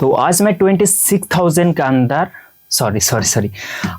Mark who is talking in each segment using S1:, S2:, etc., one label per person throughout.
S1: तो आज मैं 26,000 के अंदर सॉरी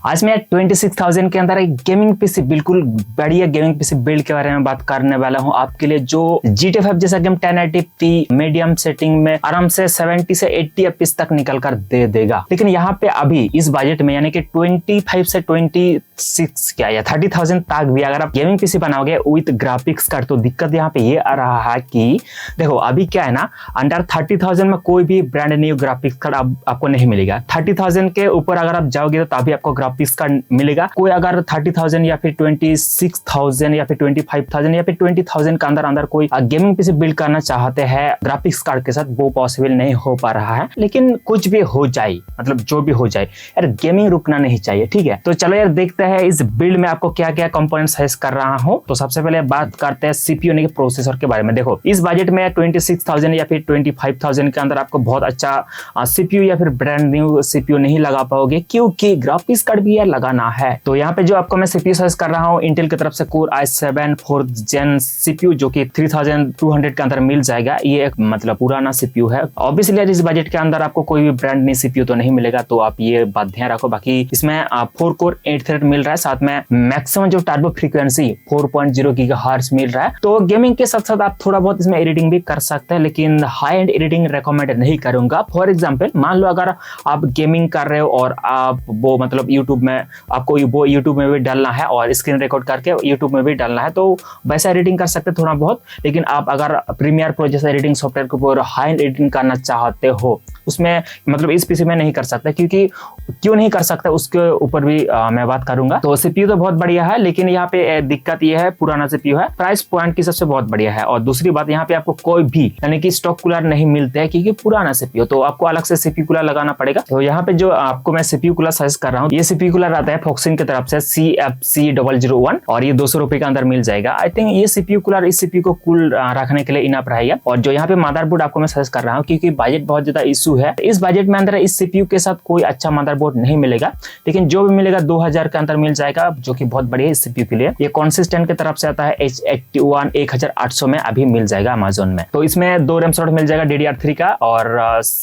S1: आज मैं 26,000 के अंदर एक गेमिंग पीसी, बिल्कुल बढ़िया गेमिंग पीसी बिल्ड के बारे में बात करने वाला हूं आपके लिए, जो GTA 5 जैसा गेम 1080p मीडियम सेटिंग में आराम से 70 से 80 FPS तक निकल कर दे देगा। लेकिन यहाँ पे अभी इस बजट में यानी कि 25 से 26 क्या या 30,000 तक भी अगर आप गेमिंग पीसी बनाओगे विद ग्राफिक्स कार्ड, तो दिक्कत यहाँ पे ये आ रहा है कि देखो अभी क्या है ना, अंडर 30,000 में कोई भी ब्रांड न्यू ग्राफिक्स कार्ड आपको नहीं मिलेगा। 30,000 के ऊपर अगर आप जाओगे तो तभी आपको ग्राफिक्स कार्ड मिलेगा। कोई अगर 30,000 या फिर 26,000 या फिर 25,000 या फिर 20,000 के अंदर कोई गेमिंग पीसी बिल्ड करना चाहते हैं ग्राफिक्स कार्ड के साथ, वो पॉसिबल नहीं हो पा रहा है। लेकिन कुछ भी हो जाए, मतलब जो भी हो जाए यार, गेमिंग रुकना नहीं चाहिए, ठीक है। तो चलो यार देखते हैं इस बिल्ड में आपको क्या क्या कंपोनेंट्स यूज कर रहा हूं। तो सबसे पहले बात करते हैं सीपीयू यानी कि प्रोसेसर के बारे में। देखो इस बजट में 26,000 या फिर 25,000 के अंदर आपको बहुत अच्छा सीपीयू या फिर ब्रांड न्यू सीपीयू नहीं लगा पाओगे, क्योंकि ग्राफिक्स कार्ड भी यार लगाना है। तो यहाँ पे जो आपको मैं सीपीयू सर्च कर रहा हूँ इंटेल की तरफ से core i7 4th Gen CPU, जो कि 3200 के अंदर मिल जाएगा। ये एक मतलब पुराना सीपीयू है। ऑब्वियसली इस बजट के अंदर आपको कोई भी ब्रांड न्यू सीपीयू तो नहीं मिलेगा, तो आप ये बात ध्यान रखो। बाकी इसमें 4 कोर 8 थ्रेड मिल रहा है, साथ में मैक्सिमम जो टर्बो फ्रीक्वेंसी 4.0 गीगाहर्ट्ज मिल रहा है। तो गेमिंग के साथ साथ आप थोड़ा बहुत इसमें एडिटिंग भी कर सकते हैं, लेकिन हाई एंड एडिटिंग रिकमेंड नहीं करूंगा। फॉर एग्जांपल मान लो अगर आप गेमिंग कर रहे हो और आप वो मतलब यूट्यूब में आपको वो यूट्यूब में भी डालना है और स्क्रीन रिकॉर्ड करके यूट्यूब में भी डालना है, तो वैसा एडिटिंग कर सकते हैं थोड़ा बहुत। लेकिन आप अगर प्रीमियर प्रो जैसा एडिटिंग सॉफ्टवेयर के ऊपर हाई एंड एडिटिंग करना चाहते हो, उसमें मतलब इस पीसी में नहीं कर सकते। क्योंकि क्यों नहीं कर सकते उसके ऊपर भी मैं बात करूंगा। तो सीपीयू तो बहुत बढ़िया है, लेकिन यहाँ पे दिक्कत ये है पुराना सीपीयू है, प्राइस पॉइंट की सबसे बहुत बढ़िया है। और दूसरी बात यहाँ पे आपको कोई भी यानी कि स्टॉक कूलर नहीं मिलते हैं, क्योंकि पुराना सीपीयू, तो आपको अलग से सीपीयू कूलर लगाना पड़ेगा। तो यहाँ पे जो आपको मैं सीपीयू कूलर सजेस्ट कर रहा हूँ, ये सीपीयू कूलर आता है फॉक्सिन की तरफ से CFC001 और ये 200 रुपए के अंदर मिल जाएगा। आई थिंक ये सीपीयू कूलर इस सीपीयू को कूल रखने के लिए इनफ रहेगा। और जो यहाँ पे मदरबोर्ड आपको मैं सजेस्ट कर रहा हूँ, क्योंकि बजट बहुत ज्यादा इशू है, इस बजट में अंदर इस सीपीयू के साथ कोई अच्छा मदरबोर्ड नहीं मिलेगा, लेकिन जो भी मिलेगा 2000 के अंदर मिल जाएगा, जो कि बहुत बढ़िया है इस सीपीयू के लिए। ये कॉन्सिस्टेंट की तरफ से आता है H81 1800 में अभी मिल जाएगा अमेज़न में। तो इसमें 2 रैम स्लॉट मिल जाएगा DDR3 का और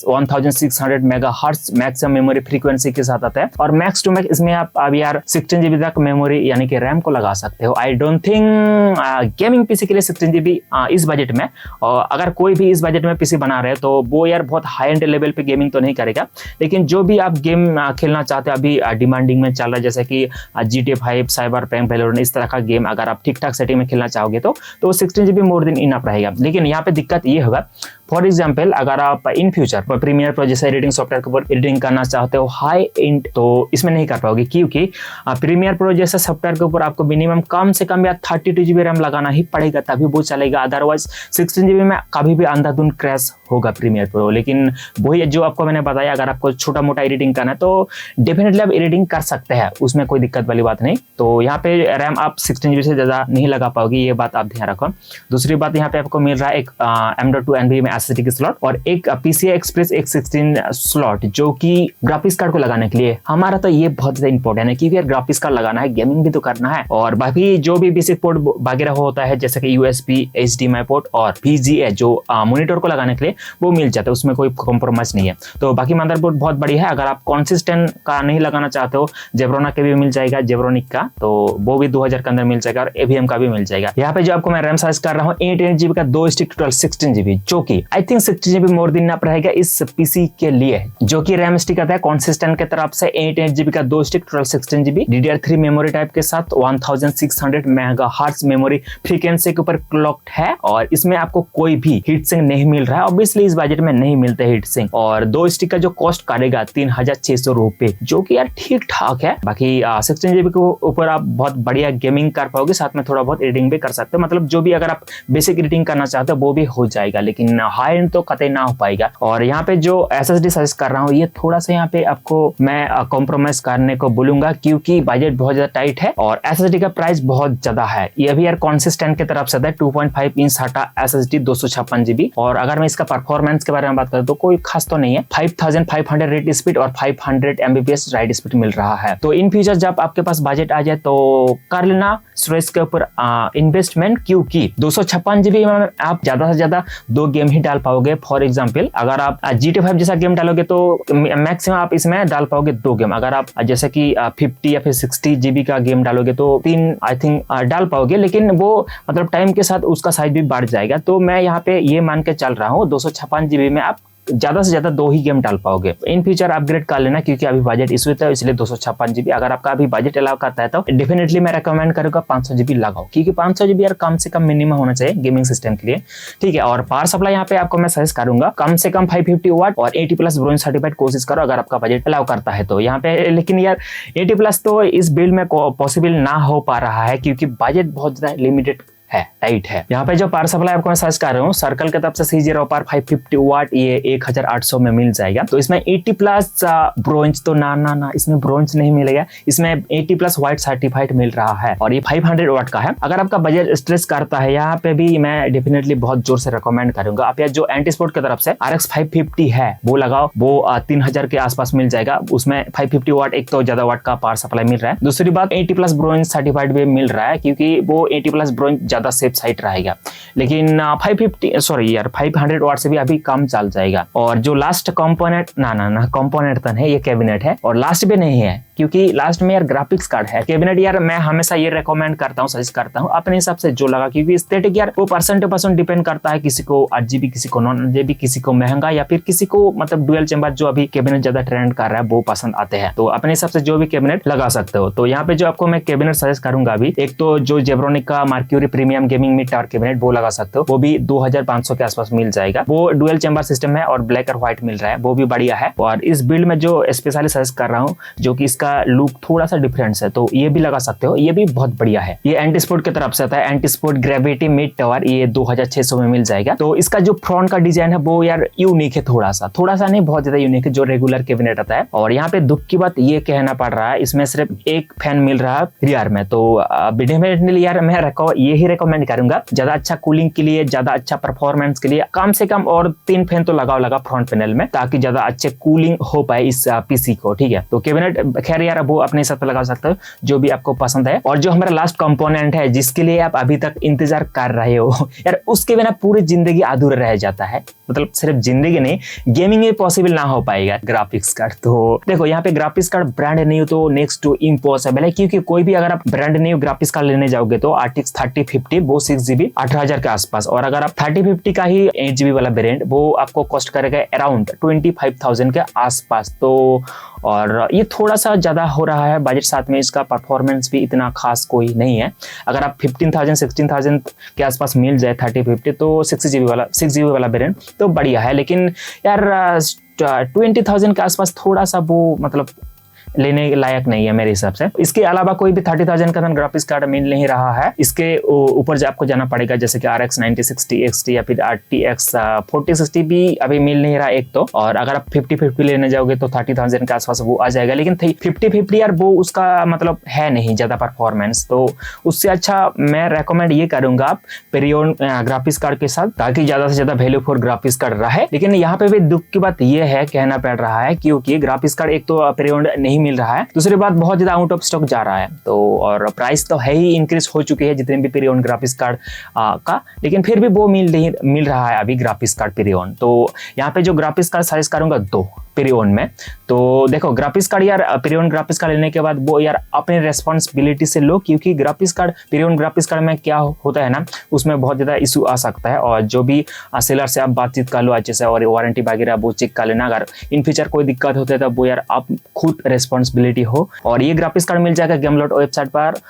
S1: 1600 मेगाहर्ट्ज मैक्सिमम मेमोरी फ्रीक्वेंसी के साथ आता है। और मैक्स टू मैक्स इसमें आप अब यार 16 GB तक मेमोरी यानी कि रैम को लगा सकते हो। I don't think gaming PC के लिए 16 GB इस बजट में, और अगर कोई भी इस बजट में पीसी बना रहे हो तो वो यार बहुत हाई एंड लेवल पे गेमिंग तो नहीं करेगा। लेकिन जो भी आप गेम खेलना चाहते हो, अभी डिमांडिंग में चल रहा है जैसे कि GTA 5, साइबरपंक, वैलोरेंट, इस तरह का गेम अगर आप ठीक ठाक सेटिंग में खेलना चाहोगे तो 16 GB मोर देन इनफ रहेगा। लेकिन यहाँ पे दिक्कत ये होगा, फॉर एग्जाम्पल अगर आप इन फ्यूचर प्रीमियर प्रो जैसे एडिटिंग सॉफ्टवेयर के ऊपर एडिटिंग करना चाहते हो हाई एंड, तो इसमें नहीं कर पाओगे, क्योंकि प्रीमियर प्रो जैसे सॉफ्टवेयर के ऊपर आपको मिनिमम कम से कम या 32 GB रैम लगाना ही पड़ेगा, तभी वो चलेगा। अदरवाइज 16 GB में कभी भी अंधाधुंध क्रैश होगा प्रीमियर प्रो। लेकिन वही जो आपको मैंने बताया, अगर आपको छोटा मोटा एडिटिंग करना है तो डेफिनेटली आप एडिटिंग कर सकते हैं, उसमें कोई दिक्कत वाली बात नहीं। तो यहाँ पे रैम आप 16 GB से ज्यादा नहीं लगा पाओगे, ये बात आप ध्यान रखो। दूसरी बात, यहाँ पे आपको मिल रहा है एक M.2 NVMe में SSD की स्लॉट और एक PCI Express एक 16 स्लॉट, जो कि ग्राफिक्स कार्ड को लगाने के लिए। हमारा तो ये बहुत ज्यादा इंपॉर्टेंट है, क्योंकि ग्राफिक्स कार्ड लगाना है, गेमिंग भी तो करना है। और बाकी जो भी बेसिक पोर्ट वगैरह होता है जैसे कि USB, HDMI पोर्ट और VGA जो मॉनिटर को लगाने के लिए, वो मिल जाता है, उसमें कोई कॉम्प्रोमाइज नहीं है। तो बाकी मदरबोर्ड बहुत बढ़िया है। अगर आप कॉन्सिस्टेंट का नहीं लगाना चाहते हो, जेब्रोना के भी मिल जाएगा, जेब्रोनिक का, तो वो भी 2000 के अंदर मिल जाएगा, और AVM का भी मिल जाएगा। यहाँ पे जो आपको मैं रैम साइज कर रहा हूँ 8 GB का 2 स्टिक टोटल 16 GB, जो कि आई थिंक 16 GB मोर दिन अप रहेगा इस पीसी के लिए। जो कि रैम स्टिक आता है कॉन्सिस्टेंट के तरफ से 8 GB का 2 stick total 16 GB DDR3 memory type के साथ 1600 मेगाहर्ट्ज मेमोरी फ्रीक्वेंसी के ऊपर क्लॉक्ड है। और इसमें आपको कोई भी हीट सिंक नहीं मिल रहा है, ऑब्वियसली इस बजट में नहीं मिलते हीट सिंक। और 2 स्टिक का जो कॉस्ट काटेगा 3600 रुपए, जो कि यार ठीक ठाक है। बाकी 16 GB के ऊपर आप बहुत बढ़िया गेमिंग कर पाओगे, साथ में थोड़ा बहुत एडिटिंग भी कर सकते हो। मतलब जो भी अगर आप बेसिक एडिटिंग करना चाहते हो वो भी हो जाएगा, लेकिन हाई एंड तो कतई ना हो पाएगा। और यहाँ पे जो SSD सजेस्ट कर रहा हूँ, ये थोड़ा सा यहाँ पे आपको मैं कॉम्प्रोमाइज करने को बोलूंगा, क्योंकि बजट बहुत ज्यादा टाइट है और SSD का प्राइस बहुत ज्यादा है। ये भी यार कॉन्सिस्टेंट की तरफ से है 2.5 इंच SATA SSD 256 GB। और अगर मैं इसका परफॉर्मेंस के बारे में बात करूँ तो कोई खास तो नहीं है, 5500 रेट स्पीड और 500 MBPS राइट स्पीड मिल रहा है। तो इन फ्यूचर जब आपके पास बजट आ जाए तो कर लेना स्टोरेज के ऊपर इन्वेस्टमेंट, क्योंकि 256 GB में आप ज्यादा से ज्यादा 2 गेम ही डाल पाओगे। फॉर एग्जाम्पल अगर आप GTA 5 जैसा गेम डालोगे तो मैक्सिमम आप इसमें डाल पाओगे 2 गेम। अगर आप जैसे कि 50 या फिर 60 GB का गेम डालोगे तो 3 आई थिंक डाल पाओगे, लेकिन वो मतलब टाइम के साथ उसका साइज भी बढ़ जाएगा। तो मैं यहाँ पे ये मान के चल रहा हूँ 256 GB में आप ज्यादा से ज्यादा 2 ही गेम डाल पाओगे। इन फ्यूचर अपग्रेड कर लेना, क्योंकि अभी बजट इशू है इसलिए 256 GB। अगर आपका अभी बजट अलाउ करता है तो डेफिनेटली मैं रेकमेंड करूंगा 500 GB लगाओ, क्योंकि 500 GB यार कम से कम मिनिमम होना चाहिए गेमिंग सिस्टम के लिए, ठीक है। और पावर सप्लाई यहाँ पे आपको मैं सजेस्ट करूंगा कम से कम 550 वाट और 80+ ब्रोंज सर्टिफाइड कोशिश करो अगर आपका बजट अलाउ करता है तो यहाँ पे। लेकिन यार 80+ तो इस बिल्ड में पॉसिबल ना हो पा रहा है, क्योंकि बजट बहुत ज्यादा लिमिटेड है, टाइट है। यहाँ पे जो पावर सप्लाई आपको मैं सर्च कर रहा हूँ सर्कल की तरफ से C0 पावर 550 वाट ये 1800 में मिल जाएगा। तो इसमें 80+ ब्रोंज तो ना इसमें ब्रोंज नहीं मिलेगा, इसमें 80+ वाइट सर्टिफाइड मिल रहा है और ये 500 वाट का है। अगर आपका बजट स्ट्रेस करता है यहाँ पे भी मैं डेफिनेटली बहुत जोर से रिकमेंड करूंगा आप। जो एंटी स्पोर्ट की तरफ से RX 550 है वो लगाओ, वो 3000 के आसपास मिल जाएगा। उसमें 550 वाट एक तो ज्यादा वाट का पावर सप्लाई मिल रहा है, दूसरी बात 80+ ब्रोंज सर्टिफाइड भी मिल रहा है, क्योंकि वो 80+ ब्रोंज सेफ साइड रहेगा। लेकिन 500 वाट से भी अभी कम चल जाएगा। और जो लास्ट कंपोनेंट ना कंपोनेंट तो नहीं, ये कैबिनेट है और लास्ट भी नहीं है, क्योंकि लास्ट में यार ग्राफिक्स कार्ड है। कैबिनेट यार मैं हमेशा ये रेकमेंड करता हूँ, सजेस्ट करता हूँ अपने हिसाब से जो लगा, क्योंकि एस्थेटिक यार वो परसेंट टू परसेंट डिपेंड करता है। किसी को 8GB, किसी को 9GB, किसी को महंगा या फिर किसी को मतलब डुअल चेंबर जो अभी कैबिनेट ज्यादा ट्रेंड कर रहा है वो पसंद आते हैं। तो अपने हिसाब से जो भी कैबिनेट लगा सकते हो। तो यहाँ पे जो आपको मैं कैबिनेट सजेस्ट करूंगा अभी, एक तो जो जेब्रोनिक का mercury premium gaming mid tower cabinet वो लगा सकते हो, वो भी 2500 के आसपास मिल जाएगा। वो डुअल चेंबर सिस्टम है और ब्लैक और व्हाइट मिल रहा है, वो भी बढ़िया है। और इस बिल्ड में जो स्पेशली सजेस्ट कर रहा हूँ जो कि इसका लुक थोड़ा सा डिफरेंस है, तो ये भी लगा सकते हो, ये भी बहुत बढ़िया है। ये एंटी स्पोर्ट की तरफ से आता है, anti sport gravity mid tower, ये 2600 में मिल जाएगा। तो इसका जो फ्रंट का डिजाइन है वो यार यूनिक है, थोड़ा सा नहीं बहुत ज्यादा यूनिक है जो रेगुलर कैबिनेट आता है। और यहाँ पे दुख की बात ये कहना पड़ रहा है, इसमें सिर्फ एक फैन मिल रहा है रियर में। तो डेफिनेटली यार मैं यही रिकमेंड करूंगा, ज्यादा अच्छा कूलिंग के लिए, ज्यादा अच्छा परफॉर्मेंस के लिए कम से कम और 3 फैन तो लगा फ्रंट पैनल में, ताकि ज्यादा अच्छे कूलिंग हो पाए इस पीसी को, ठीक है। तो कैबिनेट खैर यार वो अपने साथ लगा सकते हो जो भी आपको पसंद है। और जो हमारा लास्ट कंपोनेंट है जिसके लिए आप अभी तक इंतजार कर रहे हो यार, उसके बिना पूरी जिंदगी अधूरा रह जाता है। मतलब सिर्फ जिंदगी नहीं, गेमिंग में पॉसिबल ना हो पाएगा, ग्राफिक्स कार्ड। तो देखो यहाँ पे ग्राफिक्स कार्ड ब्रांड न्यू तो नेक्स्ट टू इम्पॉसिबल है, क्योंकि कोई भी अगर आप ब्रांड न्यू ग्राफिक्स कार्ड लेने जाओगे तो RTX 3050 वो 6GB 8000 के आसपास, और अगर आप 3050 का ही 8GB वाला वेरिएंट वो आपको कॉस्ट करेगा अराउंड 25,000 के आसपास। तो और ये थोड़ा सा ज्यादा हो रहा है बजट, साथ में इसका परफॉर्मेंस भी इतना खास कोई नहीं है। अगर आप 15,000 16,000 के आसपास मिल जाए 3050 तो 6GB वाला वेरिएंट तो बढ़िया है। लेकिन यार 20,000 के आसपास थोड़ा सा वो मतलब लेने लायक नहीं है मेरे हिसाब से। इसके अलावा कोई भी 30,000 का ग्राफिक्स कार्ड मिल नहीं रहा है। इसके ऊपर आपको जाना पड़ेगा, जैसे कि RX 9060 XT या फिर RTX 4060 भी अभी मिल नहीं रहा एक तो। और अगर आप 5050 लेने जाओगे तो 30,000 के आसपास वो आ जाएगा। लेकिन 5050 यार वो उसका मतलब है नहीं ज्यादा परफॉर्मेंस, तो उससे अच्छा मैं रेकमेंड ये करूंगा आप पेरियोन ग्राफिक्स कार्ड के साथ, ताकि ज्यादा से ज्यादा वैल्यू फॉर ग्राफिक्स कार्ड रहे। लेकिन यहाँ पे भी दुख की बात ये है, कहना पड़ रहा है, क्योंकि ग्राफिक्स कार्ड एक तो पेरियोन नहीं मिल रहा है, दूसरी बात बहुत ज्यादा आउट ऑफ स्टॉक जा रहा है। तो और प्राइस तो है ही इंक्रीज हो चुकी है जितने भी पेरियोन ग्राफिक्स कार्ड का, लेकिन फिर भी वो मिल रहा है अभी ग्राफिक्स कार्ड पेरियोन। तो यहाँ पे जो ग्राफिक्स कार्ड सजेस्ट करूंगा 2 पेरियोन में। तो देखो ग्राफिक्स कार्ड यार पेरियोन ग्राफिक्स कार्ड लेने के बाद वो यार अपने रेस्पॉन्सिबिलिटी से लो, क्योंकि ग्राफिक्स कार्ड पेरियोन ग्राफिक्स कार्ड में क्या होता है ना, उसमें बहुत ज्यादा इशू आ सकता है। और जो भी सेलर से आप बातचीत कर लो अच्छे से और वारंटी वगैरह वो चेक कर लेना। अगर इन फ्यूचर कोई दिक्कत होता है तो वो यार आप खुद रेस्पॉन्सिबिलिटी हो। और ये ग्राफिक्स कार्ड मिल जाएगा गेमलॉट वेबसाइट पर।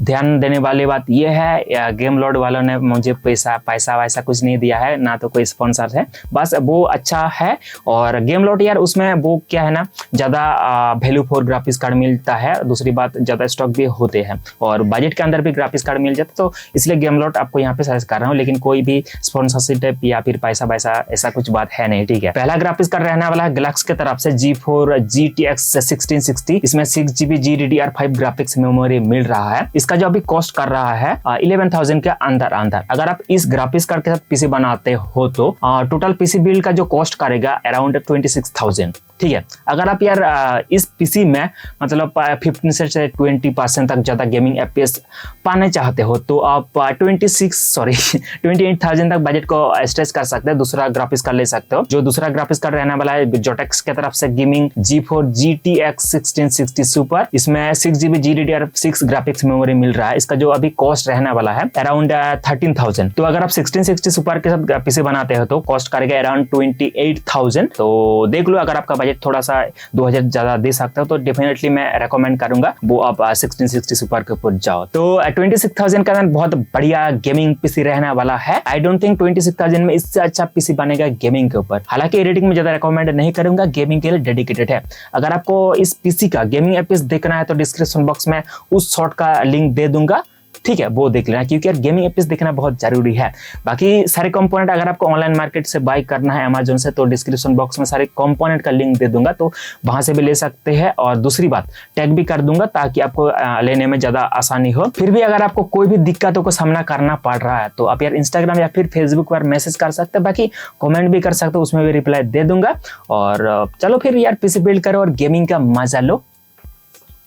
S1: ध्यान देने वाली बात ये है, गेमलॉट वालों ने मुझे पैसा वैसा कुछ नहीं दिया है, ना तो कोई स्पॉन्सर है, बस वो अच्छा है। और गेमलॉट यार उसमें वो क्या है ना, ज्यादा वैल्यू फॉर ग्राफिक्स कार्ड मिलता है, दूसरी बात ज्यादा स्टॉक भी होते हैं और बजट के अंदर भी ग्राफिक्स कार्ड मिल जाता है। तो इसलिए गेमलॉट आपको यहाँ पे सजेस्ट कर रहा हूँ। लेकिन कोई भी स्पॉन्सरशिप या फिर पैसा वैसा ऐसा कुछ बात है नहीं, ठीक है। पहला ग्राफिक्स कार्ड रहने वाला है गैलेक्सी की तरफ से G4 GTX 1660। इसमें 6GB GDDR5 ग्राफिक्स मेमोरी मिल रहा है। इसका जो अभी कॉस्ट कर रहा है 11,000 के अंदर। अगर आप इस ग्राफिक्स कार्ड के साथ पीसी बनाते हो तो टोटल पीसी बिल्ड का जो कॉस्ट करेगा अराउंड 26,000, ठीक है। अगर आप यार इस पीसी में मतलब 15 से 20% तक ज़्यादा गेमिंग FPS पाना चाहते हो तो आप 28,000 तक बजट को स्ट्रेच कर सकते हैं। दूसरा ग्राफिक्स कार्ड ले सकते हो। जो दूसरा ग्राफिक्स कार्ड रहने वाला है जोटेक्स की तरफ से गेमिंग G4 GTX 1660 सुपर, इसमें 6GB GDDR6 ग्राफिक्स मेमोरी मिल रहा है। इसका जो अभी कॉस्ट रहने वाला है अराउंड 13,000। तो अगर आप 1660 सुपर के साथ पीसी बनाते हो तो कॉस्ट करेगा अराउंड 28,000। तो देख लो, अगर आपका बजट थोड़ा सा 2000 ज्यादा दे सकते हो तो डेफिनेटली मैं रेकमेंड करूंगा वो आप 1660 सुपर के ऊपर जाओ। तो 26,000 का बहुत बढ़िया गेमिंग पीसी रहने वाला है। आई डोंट थिंक 26,000 में इससे अच्छा पीसी बनेगा गेमिंग के ऊपर। हालांकि एडिटिंग में ज्यादा रेकमेंड नहीं करूंगा, गेमिंग के लिए डेडिकेटेड है। अगर आपको इस पीसी का गेमिंग एपीएस देखना है तो डिस्क्रिप्शन बॉक्स में उस शॉर्ट का लिंक दे दूंगा, ठीक है, वो देख लेना, क्योंकि यार गेमिंग एपीएस देखना बहुत जरूरी है। बाकी सारे कंपोनेंट अगर आपको ऑनलाइन मार्केट से बाय करना है अमेजोन से तो डिस्क्रिप्शन बॉक्स में सारे कंपोनेंट का लिंक दे दूंगा, तो वहां से भी ले सकते हैं। और दूसरी बात, टैग भी कर दूंगा ताकि आपको लेने में ज्यादा आसानी हो। फिर भी अगर आपको कोई भी दिक्कतों का सामना करना पड़ रहा है तो आप यार इंस्टाग्राम या फिर फेसबुक पर मैसेज कर सकते हैं, बाकी कॉमेंट भी कर सकते हो, उसमें भी रिप्लाई दे दूंगा। और चलो फिर यार पीसी बिल्ड करो और गेमिंग का मजा लो।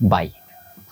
S1: बाय।